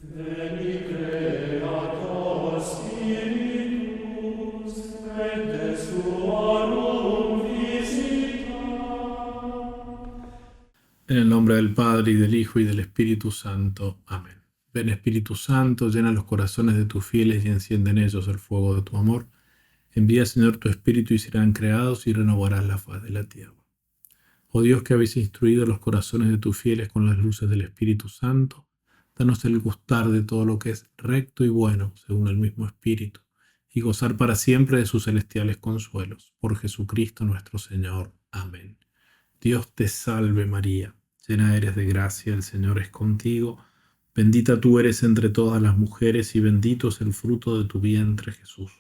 Veni Creator Spiritus, et suorum visita. En el nombre del Padre, y del Hijo, y del Espíritu Santo. Amén. Ven Espíritu Santo, llena los corazones de tus fieles y enciende en ellos el fuego de tu amor. Envía, Señor, tu Espíritu y serán creados y renovarás la faz de la tierra. Oh Dios, que habéis instruido los corazones de tus fieles con las luces del Espíritu Santo, danos el gustar de todo lo que es recto y bueno, según el mismo Espíritu, y gozar para siempre de sus celestiales consuelos. Por Jesucristo nuestro Señor. Amén. Dios te salve María, llena eres de gracia, el Señor es contigo. Bendita tú eres entre todas las mujeres y bendito es el fruto de tu vientre, Jesús.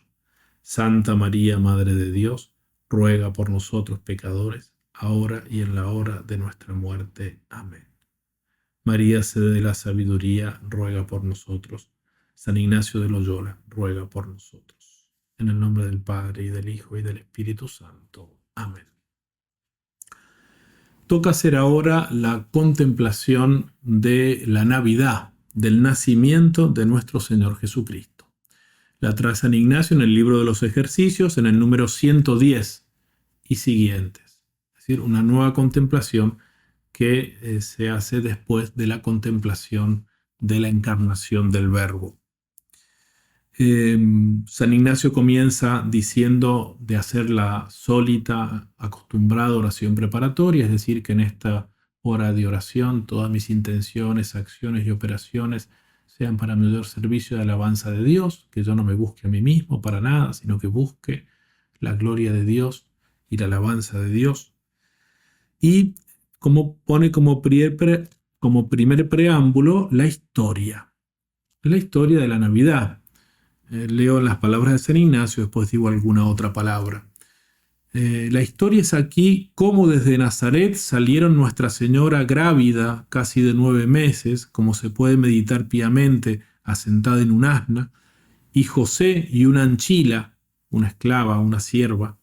Santa María, Madre de Dios, ruega por nosotros pecadores, ahora y en la hora de nuestra muerte. Amén. María, sede de la sabiduría, ruega por nosotros. San Ignacio de Loyola, ruega por nosotros. En el nombre del Padre, y del Hijo, y del Espíritu Santo. Amén. Toca hacer ahora la contemplación de la Navidad, del nacimiento de nuestro Señor Jesucristo. La trae San Ignacio en el libro de los ejercicios, en el número 110 y siguientes. Es decir, una nueva contemplación que se hace después de la contemplación de la encarnación del Verbo. San Ignacio comienza diciendo de hacer la sólita, acostumbrada oración preparatoria, es decir, que en esta hora de oración todas mis intenciones, acciones y operaciones sean para mayor servicio de alabanza de Dios, que yo no me busque a mí mismo para nada, sino que busque la gloria de Dios y la alabanza de Dios. Y pone como primer preámbulo la historia de la Navidad. Leo las palabras de San Ignacio, después digo alguna otra palabra. La historia es aquí cómo desde Nazaret salieron Nuestra Señora grávida, casi de 9 meses, como se puede meditar piamente, asentada en un asna, y José y una anchila, una esclava, una sierva,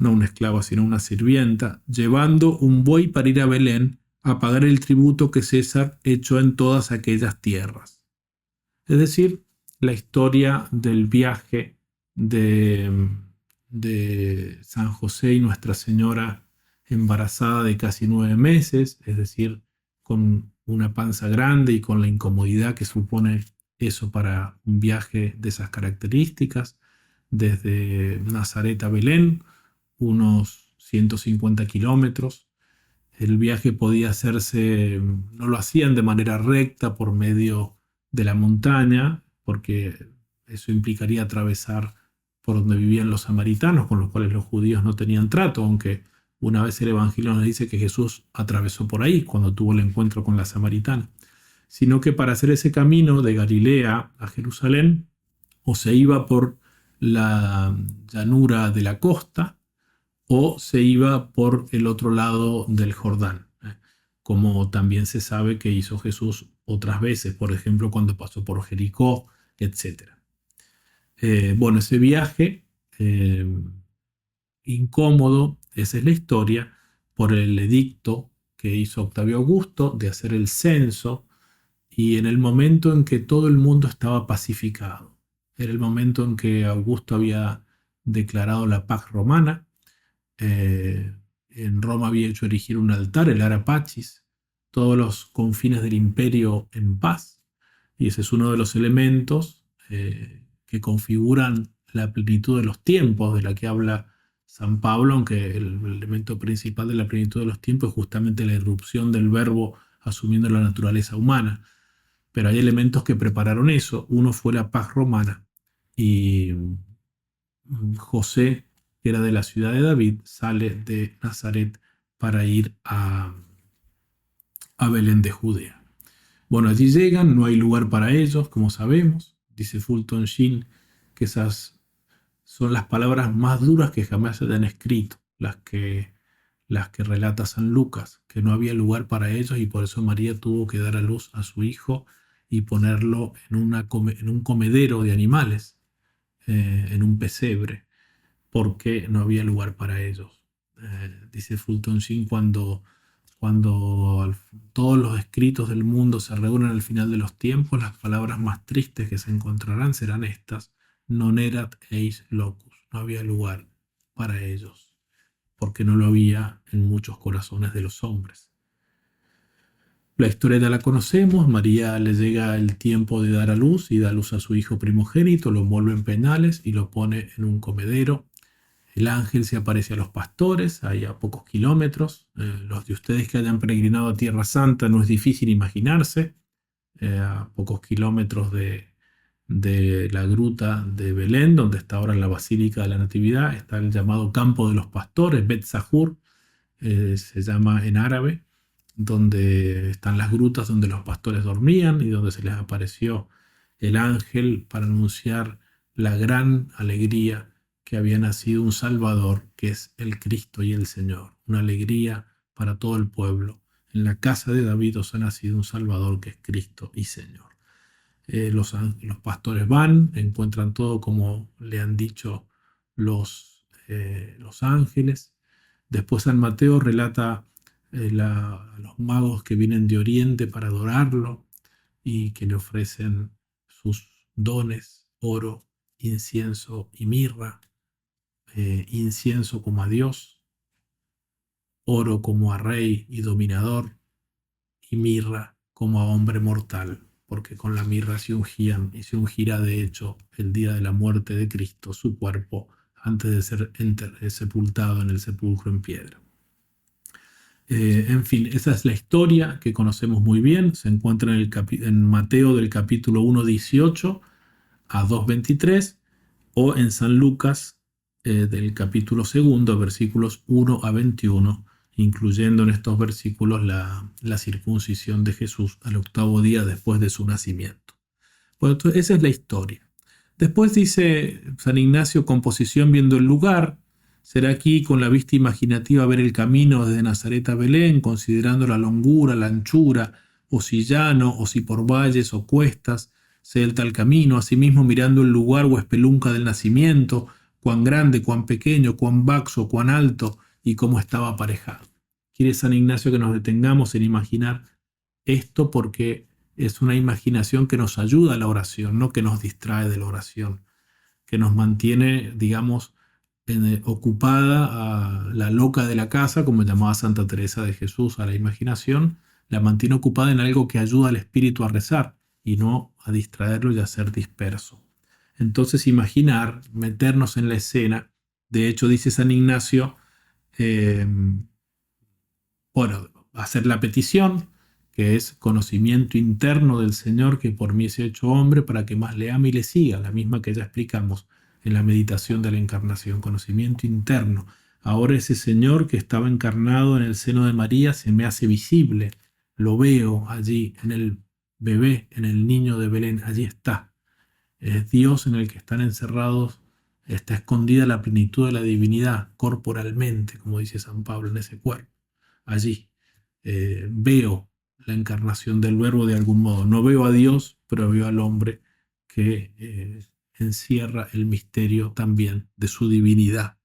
no una esclava sino una sirvienta, llevando un buey para ir a Belén a pagar el tributo que César echó en todas aquellas tierras. Es decir, la historia del viaje de San José y Nuestra Señora embarazada de casi 9 meses, es decir, con una panza grande y con la incomodidad que supone eso para un viaje de esas características, desde Nazaret a Belén, unos 150 kilómetros. El viaje podía hacerse, no lo hacían de manera recta por medio de la montaña, porque eso implicaría atravesar por donde vivían los samaritanos, con los cuales los judíos no tenían trato, aunque una vez el Evangelio nos dice que Jesús atravesó por ahí cuando tuvo el encuentro con la samaritana, sino que para hacer ese camino de Galilea a Jerusalén, o se iba por la llanura de la costa, o se iba por el otro lado del Jordán, como también se sabe que hizo Jesús otras veces, por ejemplo, cuando pasó por Jericó, etc. Bueno, ese viaje incómodo, esa es la historia, por el edicto que hizo Octavio Augusto de hacer el censo, y en el momento en que todo el mundo estaba pacificado. Era el momento en que Augusto había declarado la paz romana. En Roma había hecho erigir un altar, el Ara Pacis, todos los confines del imperio en paz, y ese es uno de los elementos que configuran la plenitud de los tiempos de la que habla San Pablo, aunque el elemento principal de la plenitud de los tiempos es justamente la irrupción del Verbo asumiendo la naturaleza humana. Pero hay elementos que prepararon eso. Uno fue la paz romana, y José, que era de la ciudad de David, sale de Nazaret para ir a Belén de Judea. Bueno, allí llegan, no hay lugar para ellos, como sabemos. Dice Fulton Sheen que esas son las palabras más duras que jamás se hayan escrito, las que relata San Lucas, que no había lugar para ellos y por eso María tuvo que dar a luz a su hijo y ponerlo en un comedero de animales, en un pesebre, porque no había lugar para ellos. Dice Fulton Sheen, cuando Cuando todos los escritos del mundo se reúnen al final de los tiempos, las palabras más tristes que se encontrarán serán estas: non erat eis locus. No había lugar para ellos, porque no lo había en muchos corazones de los hombres. La historia ya la conocemos. María le llega el tiempo de dar a luz y da a luz a su hijo primogénito, lo envuelve en pañales y lo pone en un comedero. El ángel se aparece a los pastores, ahí a pocos kilómetros. Los de ustedes que hayan peregrinado a Tierra Santa, no es difícil imaginarse, a pocos kilómetros de la gruta de Belén, donde está ahora la Basílica de la Natividad, está el llamado Campo de los Pastores, Bet Sahur, se llama en árabe, donde están las grutas donde los pastores dormían y donde se les apareció el ángel para anunciar la gran alegría que había nacido un Salvador, que es el Cristo y el Señor. Una alegría para todo el pueblo. En la casa de David os ha nacido un Salvador, que es Cristo y Señor. Los pastores van, encuentran todo como le han dicho los ángeles. Después San Mateo relata a los magos que vienen de Oriente para adorarlo y que le ofrecen sus dones: oro, incienso y mirra. Incienso como a Dios, oro como a rey y dominador, y mirra como a hombre mortal, porque con la mirra se ungían y se ungirá de hecho el día de la muerte de Cristo su cuerpo antes de ser sepultado en el sepulcro en piedra. En fin, esa es la historia que conocemos muy bien. Se encuentra en Mateo del capítulo 1, 18 a 2, 23, o en San Lucas del capítulo 2, versículos 1 a 21, incluyendo en estos versículos la circuncisión de Jesús al 8º día después de su nacimiento. Bueno, entonces esa es la historia. Después dice San Ignacio: composición viendo el lugar. Será aquí con la vista imaginativa ver el camino desde Nazaret a Belén, considerando la longura, la anchura, o si llano, o si por valles o cuestas sea el tal camino, asimismo mirando el lugar o espelunca del nacimiento, cuán grande, cuán pequeño, cuán baxo, cuán alto, y cómo estaba aparejado. Quiere San Ignacio que nos detengamos en imaginar esto, porque es una imaginación que nos ayuda a la oración, no que nos distrae de la oración, que nos mantiene, digamos, ocupada a la loca de la casa, como llamaba Santa Teresa de Jesús a la imaginación, la mantiene ocupada en algo que ayuda al espíritu a rezar y no a distraerlo y a ser disperso. Entonces imaginar, meternos en la escena. De hecho, dice San Ignacio, hacer la petición, que es conocimiento interno del Señor que por mí se ha hecho hombre para que más le ame y le siga, la misma que ya explicamos en la meditación de la encarnación, conocimiento interno. Ahora ese Señor que estaba encarnado en el seno de María se me hace visible, lo veo allí en el bebé, en el niño de Belén, allí está. Es Dios en el que están encerrados, está escondida la plenitud de la divinidad corporalmente, como dice San Pablo, en ese cuerpo. Allí veo la encarnación del Verbo de algún modo. No veo a Dios, pero veo al hombre que encierra el misterio también de su divinidad.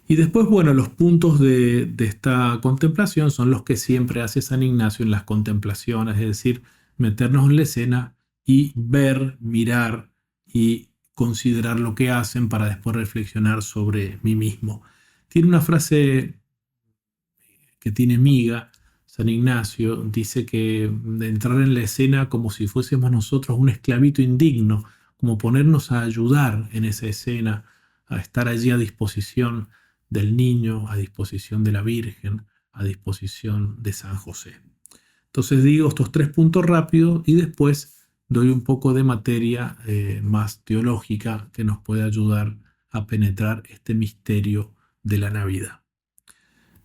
Y después, bueno, los puntos de esta contemplación son los que siempre hace San Ignacio en las contemplaciones, es decir, meternos en la escena y ver, mirar y considerar lo que hacen para después reflexionar sobre mí mismo. Tiene una frase que tiene miga, San Ignacio, dice que de entrar en la escena como si fuésemos nosotros un esclavito indigno, como ponernos a ayudar en esa escena, a estar allí a disposición del niño, a disposición de la Virgen, a disposición de San José. Entonces digo estos 3 puntos rápidos y después doy un poco de materia más teológica que nos puede ayudar a penetrar este misterio de la Navidad.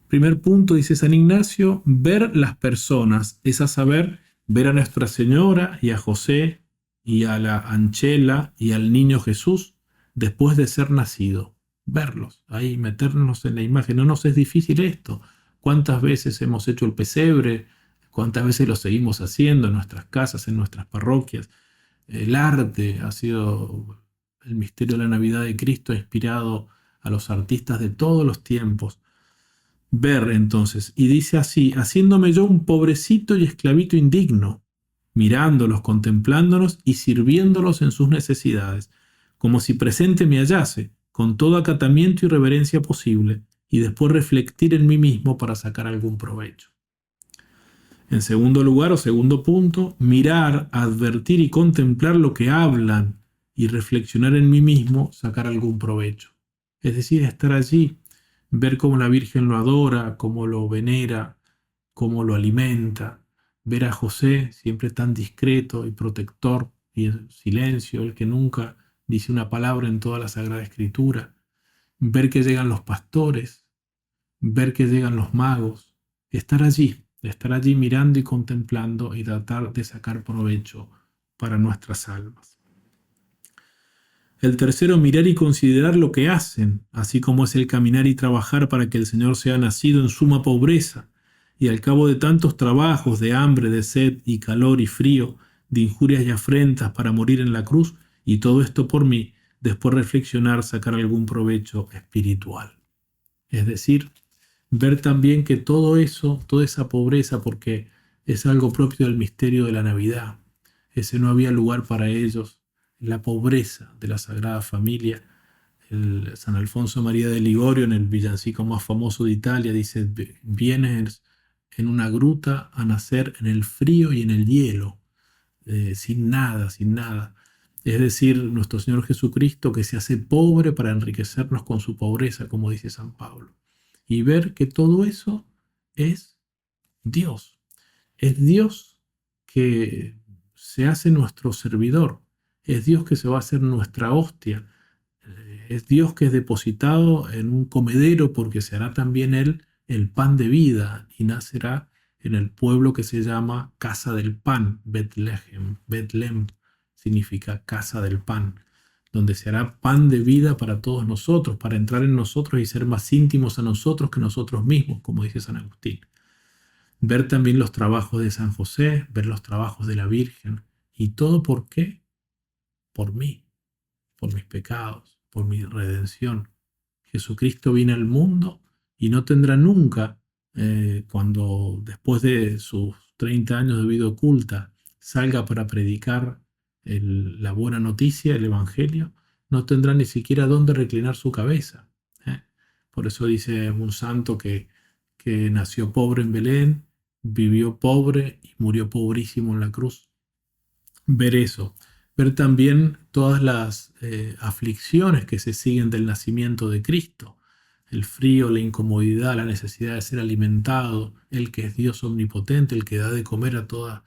Primer punto, dice San Ignacio: ver las personas, es a saber, ver a Nuestra Señora y a José y a la Anchela y al niño Jesús después de ser nacido. Verlos, ahí meternos en la imagen. No nos es difícil esto. ¿Cuántas veces hemos hecho el pesebre? ¿Cuántas veces lo seguimos haciendo en nuestras casas, en nuestras parroquias? El arte ha sido el misterio de la Navidad de Cristo, ha inspirado a los artistas de todos los tiempos. Ver entonces, y dice así, haciéndome yo un pobrecito y esclavito indigno, mirándolos, contemplándolos y sirviéndolos en sus necesidades, como si presente me hallase, con todo acatamiento y reverencia posible, y después reflectir en mí mismo para sacar algún provecho. En segundo lugar o segundo punto, mirar, advertir y contemplar lo que hablan y reflexionar en mí mismo, sacar algún provecho. Es decir, estar allí, ver cómo la Virgen lo adora, cómo lo venera, cómo lo alimenta, ver a José siempre tan discreto y protector y en silencio, el que nunca dice una palabra en toda la Sagrada Escritura, ver que llegan los pastores, ver que llegan los magos, estar allí mirando y contemplando y tratar de sacar provecho para nuestras almas. El tercero, mirar y considerar lo que hacen, así como es el caminar y trabajar para que el Señor sea nacido en suma pobreza, y al cabo de tantos trabajos, de hambre, de sed y calor y frío, de injurias y afrentas para morir en la cruz, y todo esto por mí, después reflexionar, sacar algún provecho espiritual. Es decir, ver también que todo eso, toda esa pobreza, porque es algo propio del misterio de la Navidad, ese no había lugar para ellos, la pobreza de la Sagrada Familia. San Alfonso María de Ligorio, en el villancico más famoso de Italia, dice, vienes en una gruta a nacer en el frío y en el hielo, sin nada, sin nada. Es decir, nuestro Señor Jesucristo que se hace pobre para enriquecernos con su pobreza, como dice San Pablo. Y ver que todo eso es Dios. Es Dios que se hace nuestro servidor. Es Dios que se va a hacer nuestra hostia. Es Dios que es depositado en un comedero porque se hará también Él el pan de vida y nacerá en el pueblo que se llama Casa del Pan, Betlehem. Betlem significa Casa del Pan, donde se hará pan de vida para todos nosotros, para entrar en nosotros y ser más íntimos a nosotros que nosotros mismos, como dice San Agustín. Ver también los trabajos de San José, ver los trabajos de la Virgen. ¿Y todo por qué? Por mí, por mis pecados, por mi redención. Jesucristo viene al mundo y no tendrá nunca, cuando después de sus 30 años de vida oculta, salga para predicar la buena noticia, el Evangelio, no tendrá ni siquiera dónde reclinar su cabeza. Por eso dice un santo que nació pobre en Belén, vivió pobre y murió pobrísimo en la cruz. Ver eso, ver también todas las aflicciones que se siguen del nacimiento de Cristo, el frío, la incomodidad, la necesidad de ser alimentado, el que es Dios omnipotente, el que da de comer a todas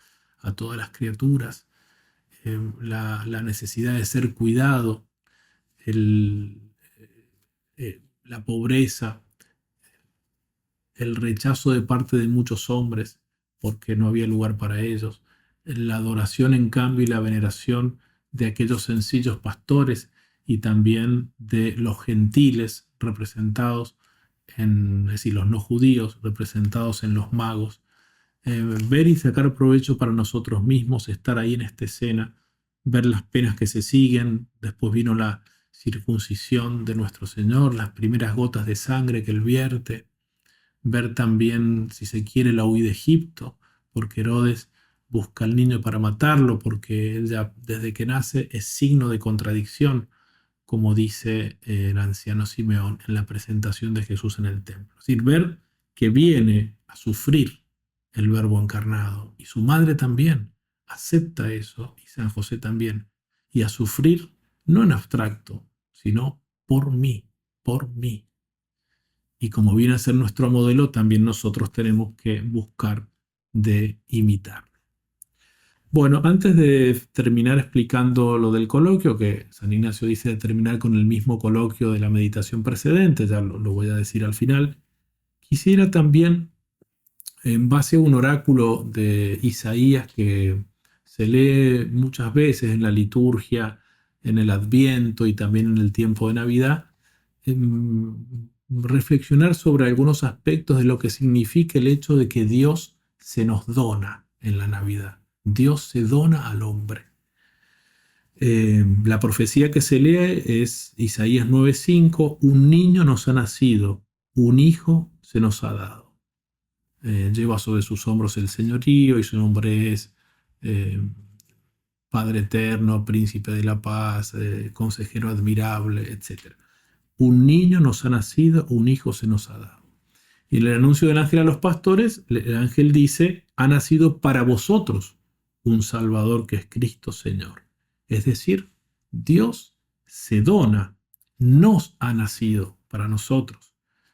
las criaturas, la necesidad de ser cuidado, la pobreza, el rechazo de parte de muchos hombres porque no había lugar para ellos, la adoración en cambio y la veneración de aquellos sencillos pastores y también de los gentiles representados es decir, los no judíos representados en los magos. Ver y sacar provecho para nosotros mismos, estar ahí en esta escena, ver las penas que se siguen, después vino la circuncisión de nuestro Señor, las primeras gotas de sangre que Él vierte, ver también, si se quiere, la huida de Egipto, porque Herodes busca al niño para matarlo, porque él ya desde que nace es signo de contradicción, como dice el anciano Simeón en la presentación de Jesús en el templo. Es decir, ver que viene a sufrir el Verbo encarnado, y su madre también acepta eso, y San José también, y a sufrir no en abstracto, sino por mí, por mí. Y como viene a ser nuestro modelo, también nosotros tenemos que buscar de imitarlo. Bueno, antes de terminar explicando lo del coloquio, que San Ignacio dice de terminar con el mismo coloquio de la meditación precedente, ya lo voy a decir al final, quisiera también, en base a un oráculo de Isaías que se lee muchas veces en la liturgia, en el Adviento y también en el tiempo de Navidad, reflexionar sobre algunos aspectos de lo que significa el hecho de que Dios se nos dona en la Navidad. Dios se dona al hombre. La profecía que se lee es Isaías 9:5, un niño nos ha nacido, un hijo se nos ha dado. Lleva sobre sus hombros el señorío y su nombre es Padre Eterno, Príncipe de la Paz, Consejero Admirable, etc. Un niño nos ha nacido, un hijo se nos ha dado. Y en el anuncio del ángel a los pastores, el ángel dice, ha nacido para vosotros un Salvador que es Cristo Señor. Es decir, Dios se dona, nos ha nacido para nosotros.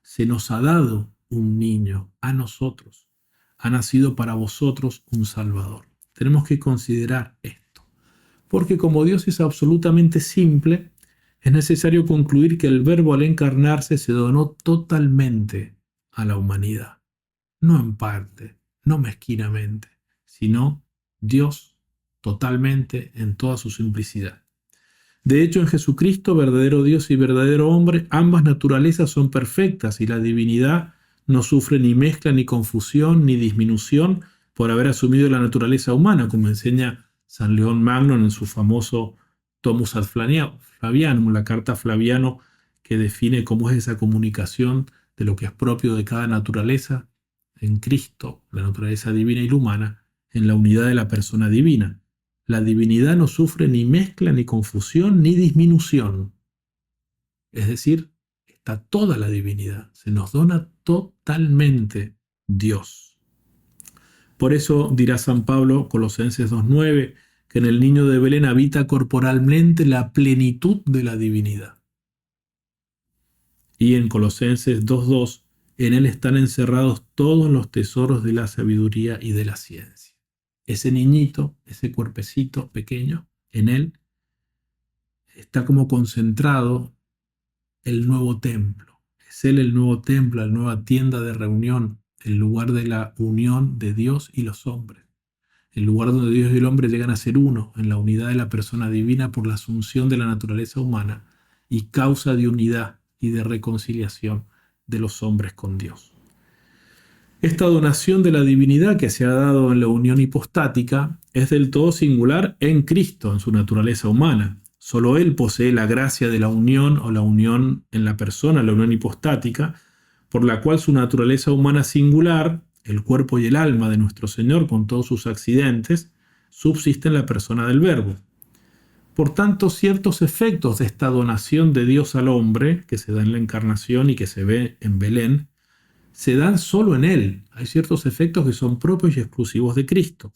Se nos ha dado un niño a nosotros. Ha nacido para vosotros un Salvador. Tenemos que considerar esto. Porque como Dios es absolutamente simple, es necesario concluir que el Verbo al encarnarse se donó totalmente a la humanidad. No en parte, no mezquinamente, sino Dios totalmente en toda su simplicidad. De hecho, en Jesucristo, verdadero Dios y verdadero hombre, ambas naturalezas son perfectas y la divinidad no sufre ni mezcla, ni confusión, ni disminución por haber asumido la naturaleza humana, como enseña San León Magno en su famoso Tomus ad Flavianum, la carta a Flaviano, que define cómo es esa comunicación de lo que es propio de cada naturaleza en Cristo, la naturaleza divina y la humana, en la unidad de la persona divina. La divinidad no sufre ni mezcla, ni confusión, ni disminución. Es decir, está toda la divinidad. Se nos dona totalmente Dios. Por eso dirá San Pablo, Colosenses 2:9, que en el niño de Belén habita corporalmente la plenitud de la divinidad. Y en Colosenses 2:2, en él están encerrados todos los tesoros de la sabiduría y de la ciencia. Ese niñito, ese cuerpecito pequeño, en él está como concentrado el nuevo templo. Es él el nuevo templo, la nueva tienda de reunión, el lugar de la unión de Dios y los hombres. El lugar donde Dios y el hombre llegan a ser uno, en la unidad de la persona divina por la asunción de la naturaleza humana y causa de unidad y de reconciliación de los hombres con Dios. Esta donación de la divinidad que se ha dado en la unión hipostática es del todo singular en Cristo, en su naturaleza humana. Solo Él posee la gracia de la unión o la unión en la persona, la unión hipostática, por la cual su naturaleza humana singular, el cuerpo y el alma de nuestro Señor con todos sus accidentes, subsiste en la persona del Verbo. Por tanto, ciertos efectos de esta donación de Dios al hombre, que se da en la encarnación y que se ve en Belén, se dan solo en Él. Hay ciertos efectos que son propios y exclusivos de Cristo.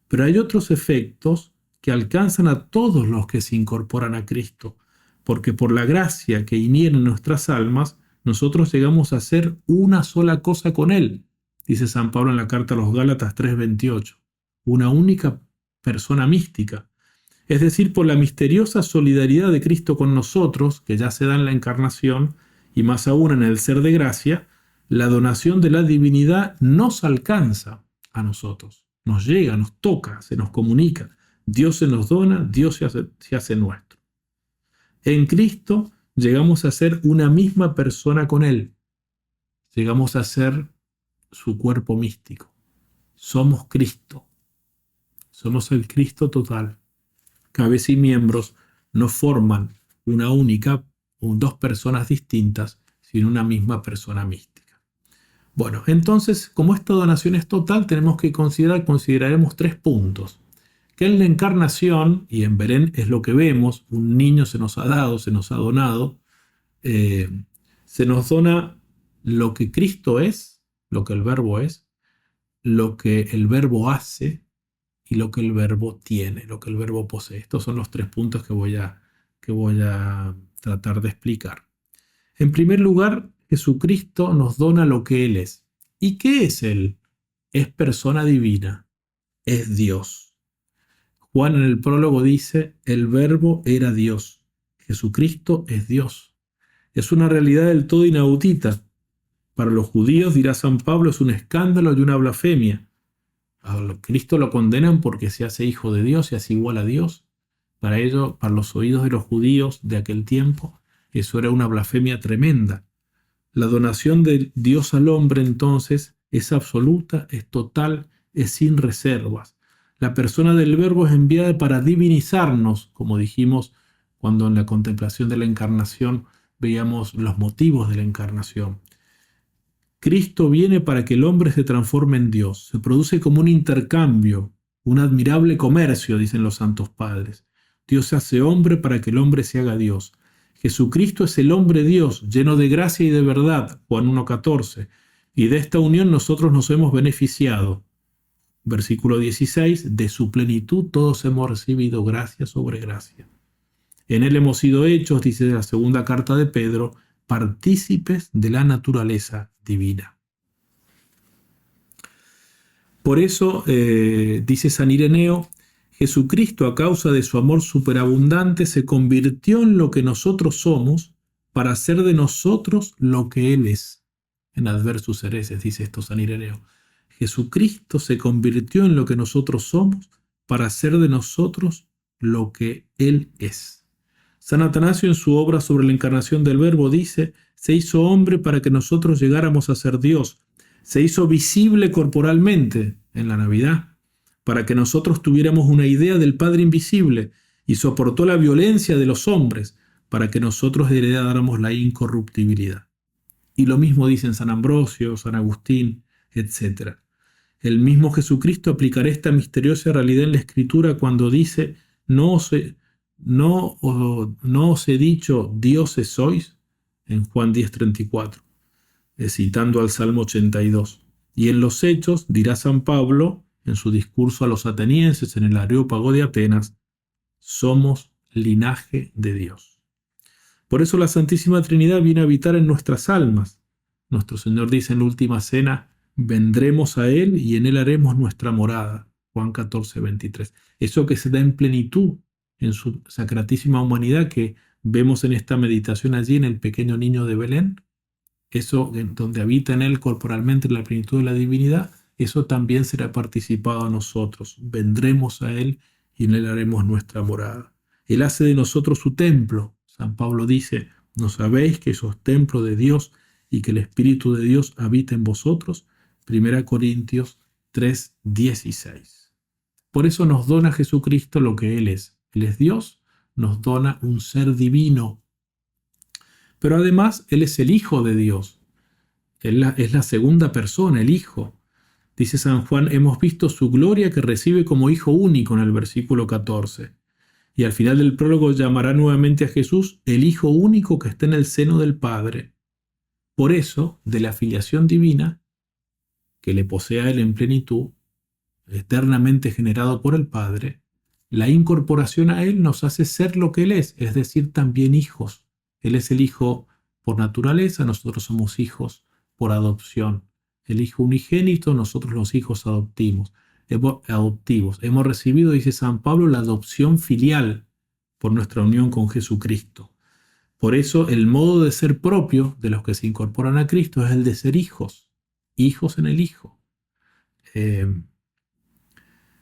Pero hay otros efectos que alcanzan a todos los que se incorporan a Cristo, porque por la gracia que iniera en nuestras almas, nosotros llegamos a ser una sola cosa con Él, dice San Pablo en la carta a los Gálatas 3:28, una única persona mística. Es decir, por la misteriosa solidaridad de Cristo con nosotros, que ya se da en la encarnación, y más aún en el ser de gracia, la donación de la divinidad nos alcanza a nosotros, nos llega, nos toca, se nos comunica. Dios se nos dona, Dios se hace nuestro. En Cristo llegamos a ser una misma persona con Él. Llegamos a ser su cuerpo místico. Somos Cristo. Somos el Cristo total. Cabeza y miembros no forman una única o dos personas distintas, sino una misma persona mística. Bueno, entonces, como esta donación es total, tenemos que consideraremos 3 puntos. Que en la encarnación, y en Belén es lo que vemos, un niño se nos ha dado, se nos ha donado, se nos dona lo que Cristo es, lo que el Verbo es, lo que el Verbo hace y lo que el Verbo tiene, lo que el Verbo posee. Estos son los 3 puntos que voy a tratar de explicar. En primer lugar, Jesucristo nos dona lo que Él es. ¿Y qué es Él? Es persona divina, es Dios. Juan en el prólogo dice, el Verbo era Dios. Jesucristo es Dios. Es una realidad del todo inaudita. Para los judíos, dirá San Pablo, es un escándalo y una blasfemia. A Cristo lo condenan porque se hace hijo de Dios, se hace igual a Dios. Para ello, para los oídos de los judíos de aquel tiempo, eso era una blasfemia tremenda. La donación de Dios al hombre, entonces, es absoluta, es total, es sin reservas. La persona del Verbo es enviada para divinizarnos, como dijimos cuando en la contemplación de la encarnación veíamos los motivos de la encarnación. Cristo viene para que el hombre se transforme en Dios. Se produce como un intercambio, un admirable comercio, dicen los santos padres. Dios se hace hombre para que el hombre se haga Dios. Jesucristo es el hombre Dios, lleno de gracia y de verdad, Juan 1,14. Y de esta unión nosotros nos hemos beneficiado. Versículo 16, de su plenitud todos hemos recibido gracia sobre gracia. En él hemos sido hechos, dice la segunda carta de Pedro, partícipes de la naturaleza divina. Por eso, dice San Ireneo, Jesucristo, a causa de su amor superabundante, se convirtió en lo que nosotros somos para hacer de nosotros lo que Él es. En Adversus Hereses dice esto San Ireneo. Jesucristo se convirtió en lo que nosotros somos para hacer de nosotros lo que Él es. San Atanasio, en su obra sobre la encarnación del Verbo, dice: se hizo hombre para que nosotros llegáramos a ser Dios. Se hizo visible corporalmente en la Navidad, para que nosotros tuviéramos una idea del Padre invisible, y soportó la violencia de los hombres, para que nosotros heredáramos la incorruptibilidad. Y lo mismo dicen San Ambrosio, San Agustín, etc. El mismo Jesucristo aplicará esta misteriosa realidad en la Escritura cuando dice: no os he dicho dioses sois, en Juan 10:34, citando al Salmo 82. Y en los Hechos dirá San Pablo, en su discurso a los atenienses en el Areópago de Atenas: somos linaje de Dios. Por eso la Santísima Trinidad viene a habitar en nuestras almas. Nuestro Señor dice en la Última Cena: vendremos a Él y en Él haremos nuestra morada. Juan 14:23. Eso que se da en plenitud en su sacratísima humanidad, que vemos en esta meditación allí en el pequeño niño de Belén, eso donde habita en Él corporalmente la plenitud de la divinidad, eso también será participado a nosotros. Vendremos a Él y en Él haremos nuestra morada. Él hace de nosotros su templo. San Pablo dice: ¿no sabéis que sos templo de Dios y que el Espíritu de Dios habita en vosotros? 1 Corintios 3:16. Por eso nos dona Jesucristo lo que Él es. Él es Dios, nos dona un ser divino. Pero además Él es el Hijo de Dios. Él es la segunda persona, el Hijo. Dice San Juan: hemos visto su gloria que recibe como Hijo único en el versículo 14. Y al final del prólogo llamará nuevamente a Jesús el Hijo único que está en el seno del Padre. Por eso, de la filiación divina, que le posee a Él en plenitud, eternamente generado por el Padre, la incorporación a Él nos hace ser lo que Él es decir, también hijos. Él es el Hijo por naturaleza, nosotros somos hijos por adopción. El Hijo unigénito, nosotros los hijos adoptivos. Hemos recibido, dice San Pablo, la adopción filial por nuestra unión con Jesucristo. Por eso el modo de ser propio de los que se incorporan a Cristo es el de ser hijos, hijos en el Hijo.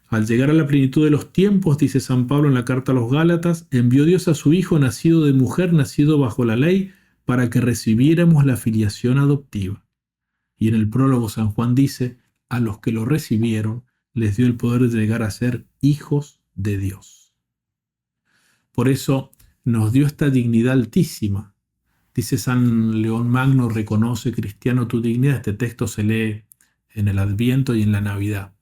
Al llegar a la plenitud de los tiempos, dice San Pablo en la carta a los Gálatas, envió Dios a su Hijo nacido de mujer, nacido bajo la ley, para que recibiéramos la filiación adoptiva. Y en el prólogo San Juan dice: a los que lo recibieron les dio el poder de llegar a ser hijos de Dios. Por eso nos dio esta dignidad altísima. Dice San León Magno: reconoce, cristiano, tu dignidad. Este texto se lee en el Adviento y en la Navidad.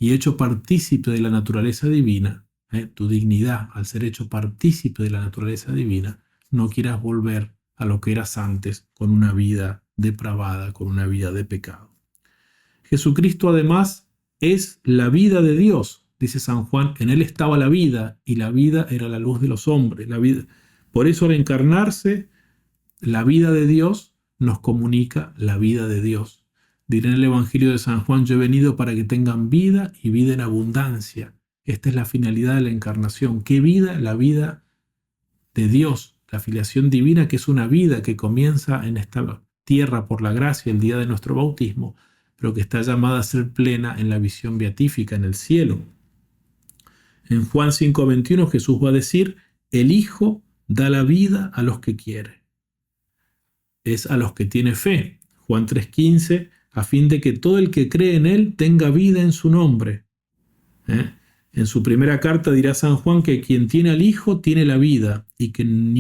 Y hecho partícipe de la naturaleza divina, tu dignidad, al ser hecho partícipe de la naturaleza divina, no quieras volver a lo que eras antes, con una vida depravada, con una vida de pecado. Jesucristo además es la vida de Dios, dice San Juan: en Él estaba la vida, y la vida era la luz de los hombres. La vida. Por eso al encarnarse, la vida de Dios nos comunica la vida de Dios. Diré en el Evangelio de San Juan: yo he venido para que tengan vida y vida en abundancia. Esta es la finalidad de la encarnación. ¿Qué vida? La vida de Dios, la filiación divina, que es una vida que comienza en esta tierra por la gracia el día de nuestro bautismo, pero que está llamada a ser plena en la visión beatífica, en el cielo. En Juan 5:21 Jesús va a decir: el Hijo da la vida a los que quiere. Es a los que tiene fe. Juan 3:15, a fin de que todo el que cree en Él tenga vida en su nombre. En su primera carta dirá San Juan que quien tiene al Hijo tiene la vida, y quien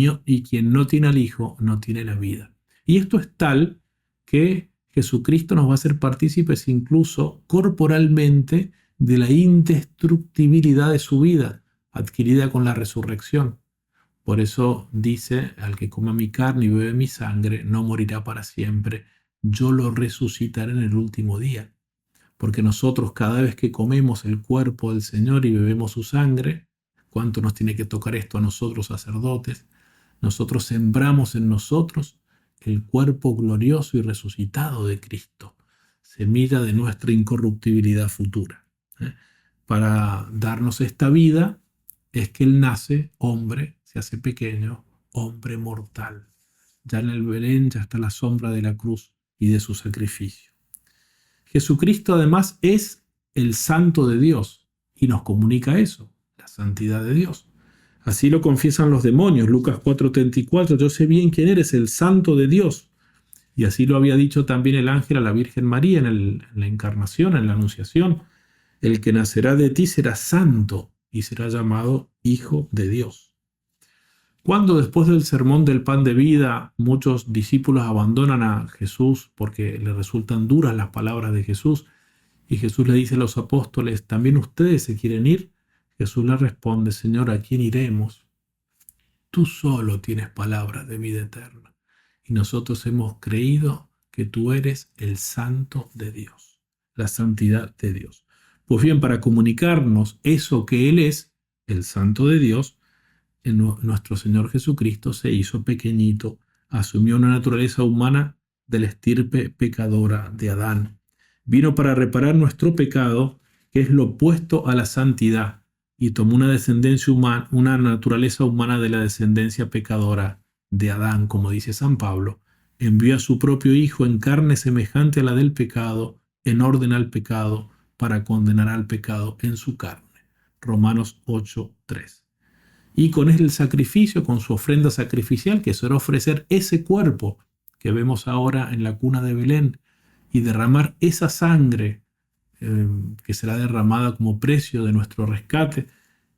no tiene al Hijo no tiene la vida. Y esto es tal que Jesucristo nos va a hacer partícipes incluso corporalmente de la indestructibilidad de su vida, adquirida con la resurrección. Por eso dice, al que coma mi carne y bebe mi sangre, no morirá para siempre, yo lo resucitaré en el último día. Porque nosotros cada vez que comemos el cuerpo del Señor y bebemos su sangre, ¿cuánto nos tiene que tocar esto a nosotros sacerdotes? Nosotros sembramos en nosotros el cuerpo glorioso y resucitado de Cristo, semilla de nuestra incorruptibilidad futura. Para darnos esta vida es que Él nace hombre, se hace pequeño, hombre mortal. Ya en el Belén ya está la sombra de la cruz y de su sacrificio. Jesucristo además es el Santo de Dios y nos comunica eso, la santidad de Dios. Así lo confiesan los demonios, Lucas 4:34, yo sé bien quién eres, el Santo de Dios. Y así lo había dicho también el ángel a la Virgen María en la encarnación, en la anunciación. El que nacerá de ti será santo y será llamado Hijo de Dios. Cuando después del sermón del pan de vida muchos discípulos abandonan a Jesús porque les resultan duras las palabras de Jesús y Jesús le dice a los apóstoles, ¿también ustedes se quieren ir? Jesús le responde, Señor, ¿a quién iremos? Tú solo tienes palabras de vida eterna y nosotros hemos creído que tú eres el Santo de Dios, la santidad de Dios. Pues bien, para comunicarnos eso que Él es, el Santo de Dios, nuestro Señor Jesucristo se hizo pequeñito, asumió una naturaleza humana de la estirpe pecadora de Adán. Vino para reparar nuestro pecado, que es lo opuesto a la santidad, y tomó una descendencia humana, una naturaleza humana de la descendencia pecadora de Adán, como dice San Pablo. Envió a su propio Hijo en carne semejante a la del pecado, en orden al pecado, para condenar al pecado en su carne. Romanos 8:3. Y con el sacrificio, con su ofrenda sacrificial, que será ofrecer ese cuerpo que vemos ahora en la cuna de Belén y derramar esa sangre que será derramada como precio de nuestro rescate,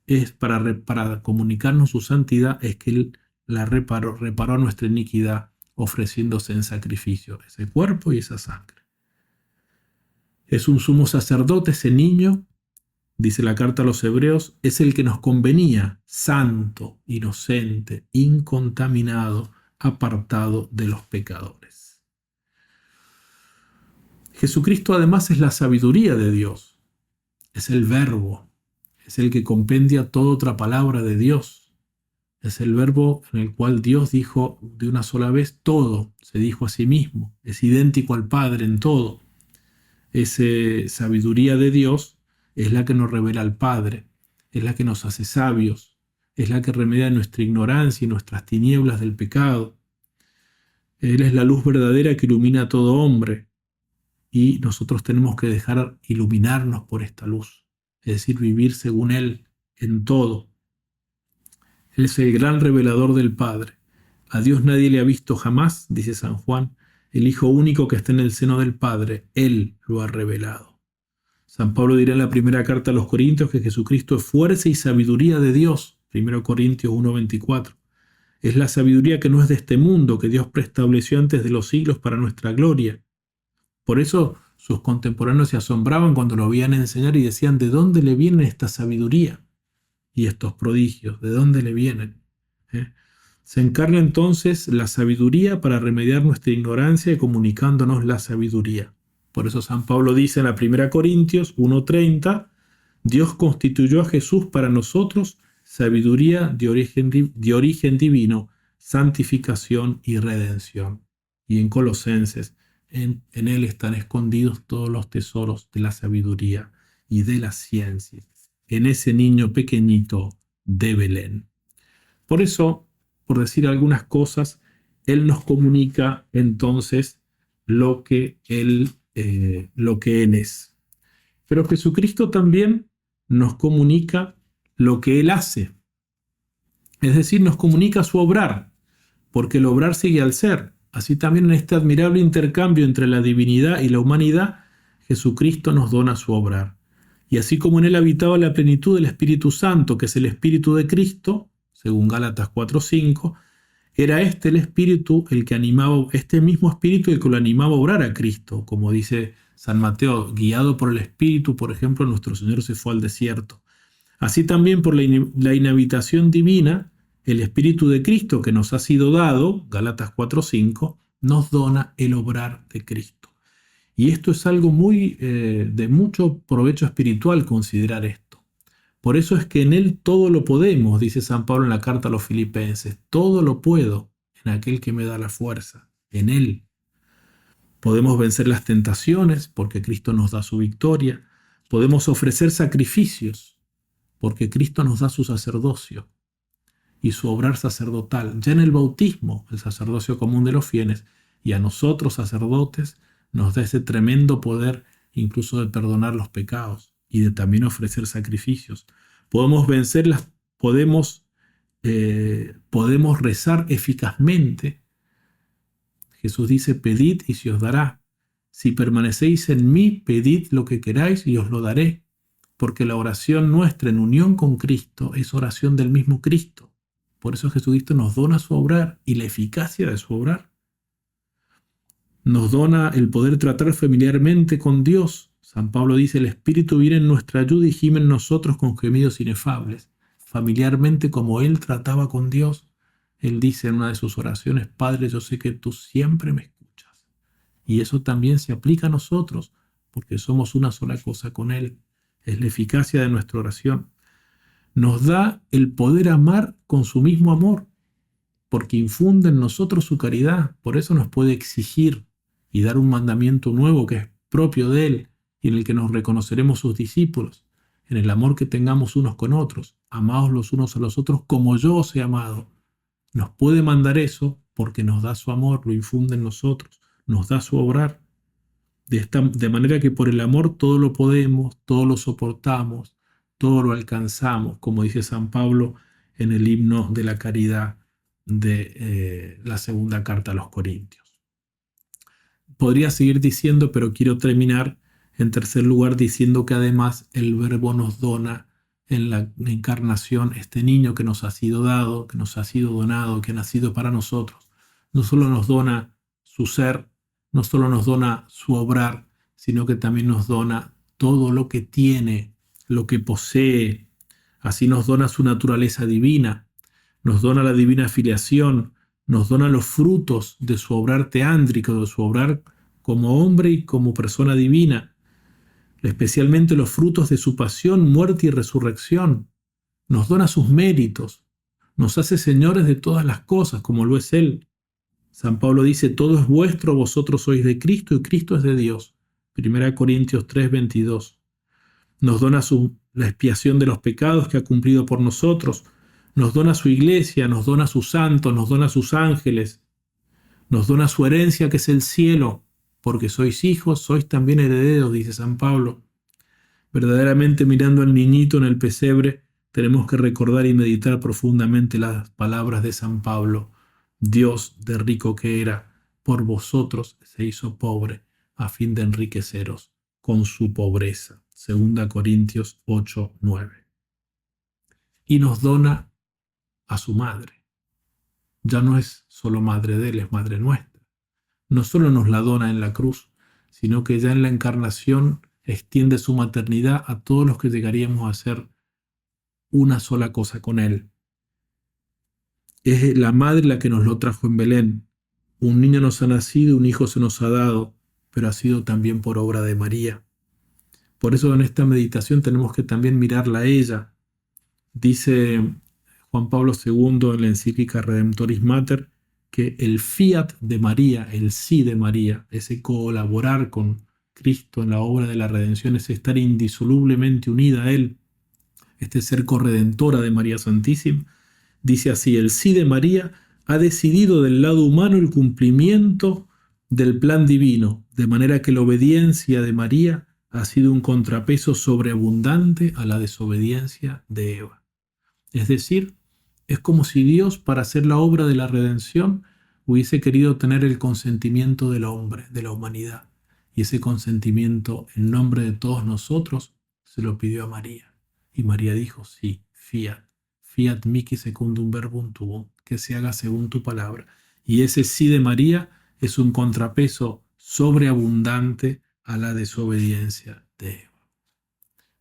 es para comunicarnos su santidad, es que Él la reparó nuestra iniquidad ofreciéndose en sacrificio ese cuerpo y esa sangre. Es un sumo sacerdote, ese niño, dice la carta a los Hebreos, es el que nos convenía, santo, inocente, incontaminado, apartado de los pecadores. Jesucristo además es la sabiduría de Dios, es el verbo, es el que compendia toda otra palabra de Dios, es el verbo en el cual Dios dijo de una sola vez todo, se dijo a sí mismo, es idéntico al Padre en todo. Esa sabiduría de Dios es la que nos revela al Padre, es la que nos hace sabios, es la que remedia nuestra ignorancia y nuestras tinieblas del pecado. Él es la luz verdadera que ilumina a todo hombre y nosotros tenemos que dejar iluminarnos por esta luz, es decir, vivir según Él en todo. Él es el gran revelador del Padre. A Dios nadie le ha visto jamás, dice San Juan, el Hijo único que está en el seno del Padre, Él lo ha revelado. San Pablo dirá en la primera carta a los Corintios que Jesucristo es fuerza y sabiduría de Dios, 1 Corintios 1:24. Es la sabiduría que no es de este mundo, que Dios preestableció antes de los siglos para nuestra gloria. Por eso sus contemporáneos se asombraban cuando lo veían enseñar y decían, ¿de dónde le viene esta sabiduría y estos prodigios? ¿De dónde le vienen? Se encarna entonces la sabiduría para remediar nuestra ignorancia y comunicándonos la sabiduría. Por eso San Pablo dice en la 1 Corintios 1:30, Dios constituyó a Jesús para nosotros sabiduría de origen divino, santificación y redención. Y en Colosenses, en Él están escondidos todos los tesoros de la sabiduría y de la ciencia, en ese niño pequeñito de Belén. Por eso, por decir algunas cosas, Él nos comunica entonces lo que Él es. Pero Jesucristo también nos comunica lo que Él hace. Es decir, nos comunica su obrar, porque el obrar sigue al ser. Así también en este admirable intercambio entre la divinidad y la humanidad, Jesucristo nos dona su obrar. Y así como en Él habitaba la plenitud del Espíritu Santo, que es el Espíritu de Cristo, según Gálatas 4:5, Era este el espíritu el que animaba, este mismo espíritu el que lo animaba a orar a Cristo, como dice San Mateo, guiado por el espíritu, por ejemplo, nuestro Señor se fue al desierto. Así también por la inhabitación divina, el espíritu de Cristo que nos ha sido dado, Gálatas 4:5, nos dona el obrar de Cristo. Y esto es algo muy de mucho provecho espiritual considerar esto. Por eso es que en Él todo lo podemos, dice San Pablo en la carta a los Filipenses. Todo lo puedo en aquel que me da la fuerza, en Él. Podemos vencer las tentaciones porque Cristo nos da su victoria. Podemos ofrecer sacrificios porque Cristo nos da su sacerdocio y su obrar sacerdotal. Ya en el bautismo, el sacerdocio común de los fieles, y a nosotros sacerdotes nos da ese tremendo poder incluso de perdonar los pecados y de también ofrecer sacrificios. Podemos vencerlas, podemos rezar eficazmente. Jesús dice, pedid y se os dará. Si permanecéis en mí, pedid lo que queráis y os lo daré. Porque la oración nuestra en unión con Cristo es oración del mismo Cristo. Por eso Jesucristo nos dona su obrar y la eficacia de su obrar. Nos dona el poder tratar familiarmente con Dios. San Pablo dice, el Espíritu viene en nuestra ayuda y gime en nosotros con gemidos inefables. Familiarmente como Él trataba con Dios. Él dice en una de sus oraciones, Padre, yo sé que tú siempre me escuchas. Y eso también se aplica a nosotros, porque somos una sola cosa con Él. Es la eficacia de nuestra oración. Nos da el poder amar con su mismo amor, porque infunde en nosotros su caridad. Por eso nos puede exigir y dar un mandamiento nuevo que es propio de Él y en el que nos reconoceremos sus discípulos, en el amor que tengamos unos con otros. Amaos los unos a los otros como yo os he amado. Nos puede mandar eso porque nos da su amor, lo infunde en nosotros, nos da su obrar. De manera que por el amor todo lo podemos, todo lo soportamos, todo lo alcanzamos, como dice San Pablo en el himno de la caridad de la segunda carta a los Corintios. Podría seguir diciendo, pero quiero terminar en tercer lugar diciendo que además el Verbo nos dona en la encarnación este niño que nos ha sido dado, que nos ha sido donado, que ha nacido para nosotros. No solo nos dona su ser, no solo nos dona su obrar, sino que también nos dona todo lo que tiene, lo que posee. Así nos dona su naturaleza divina, nos dona la divina filiación, nos dona los frutos de su obrar teándrico, de su obrar como hombre y como persona divina, especialmente los frutos de su pasión, muerte y resurrección. Nos dona sus méritos, nos hace señores de todas las cosas, como lo es Él. San Pablo dice, todo es vuestro, vosotros sois de Cristo y Cristo es de Dios. 1 Corintios 3:22. Nos dona la expiación de los pecados que ha cumplido por nosotros, nos dona su iglesia, nos dona sus santos, nos dona sus ángeles, nos dona su herencia que es el cielo, porque sois hijos, sois también herederos, dice San Pablo. Verdaderamente mirando al niñito en el pesebre, tenemos que recordar y meditar profundamente las palabras de San Pablo. Dios de rico que era, por vosotros se hizo pobre, a fin de enriqueceros con su pobreza. 2 Corintios 8:9. Y nos dona a su madre. Ya no es solo madre de Él, es madre nuestra. No solo nos la dona en la cruz, sino que ya en la encarnación extiende su maternidad a todos los que llegaríamos a ser una sola cosa con Él. Es la madre la que nos lo trajo en Belén. Un niño nos ha nacido, un hijo se nos ha dado, pero ha sido también por obra de María. Por eso en esta meditación tenemos que también mirarla a ella. Dice Juan Pablo II en la encíclica Redemptoris Mater que el fiat de María, el sí de María, ese colaborar con Cristo en la obra de la redención, es estar indisolublemente unida a Él, este ser corredentora de María Santísima. Dice así, el sí de María ha decidido del lado humano el cumplimiento del plan divino, de manera que la obediencia de María ha sido un contrapeso sobreabundante a la desobediencia de Eva. Es decir, es como si Dios, para hacer la obra de la redención, hubiese querido tener el consentimiento del hombre, de la humanidad. Y ese consentimiento, en nombre de todos nosotros, se lo pidió a María. Y María dijo, sí, fiat, fiat mihi secundum verbum tuum, que se haga según tu palabra. Y ese sí de María es un contrapeso sobreabundante a la desobediencia de Eva.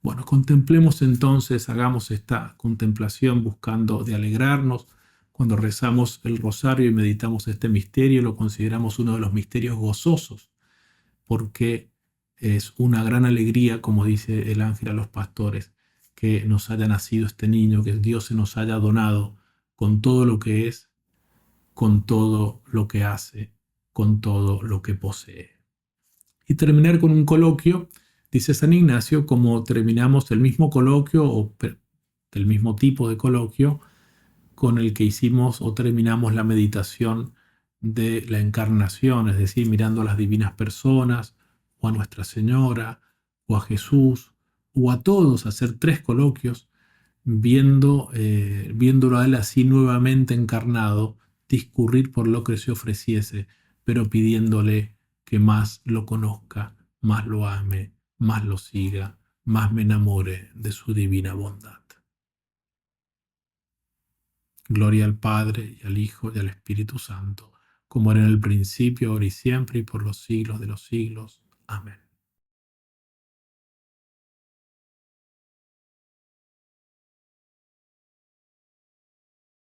Bueno, contemplemos entonces, hagamos esta contemplación buscando de alegrarnos. Cuando rezamos el rosario y meditamos este misterio, lo consideramos uno de los misterios gozosos, porque es una gran alegría, como dice el ángel a los pastores, que nos haya nacido este niño, que Dios se nos haya donado con todo lo que es, con todo lo que hace, con todo lo que posee. Y terminar con un coloquio, dice San Ignacio, como terminamos el mismo coloquio o del mismo tipo de coloquio con el que hicimos o terminamos la meditación de la encarnación, es decir, mirando a las divinas personas, o a Nuestra Señora, o a Jesús, o a todos, hacer 3 coloquios, viéndolo a Él así nuevamente encarnado, discurrir por lo que se ofreciese, pero pidiéndole que más lo conozca, más lo ame, más lo siga, más me enamore de su divina bondad. Gloria al Padre, y al Hijo, y al Espíritu Santo, como era en el principio, ahora y siempre, y por los siglos de los siglos. Amén.